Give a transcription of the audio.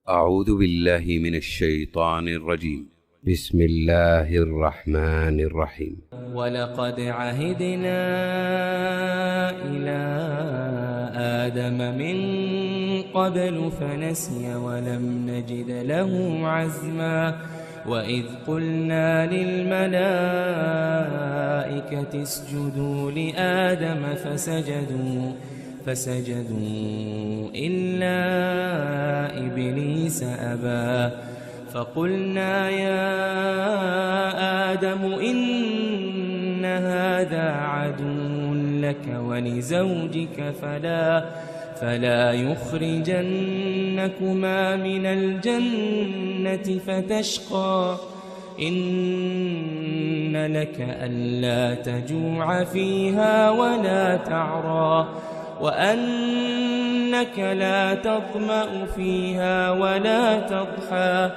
أعوذ بالله من الشيطان الرجيم. بسم الله الرحمن الرحيم. ولقد عهدنا إلى آدم من قبل فنسي ولم نجد له عزما وإذ قلنا للملائكة اسجدوا لآدم فسجدوا إلا إبليس أبى فقلنا يا آدم إن هذا عدو لك ولزوجك فلا يخرجنكما من الجنة فتشقى إن لك ألا تجوع فيها ولا تعرى وأنك لا تظمأ فيها ولا تضحى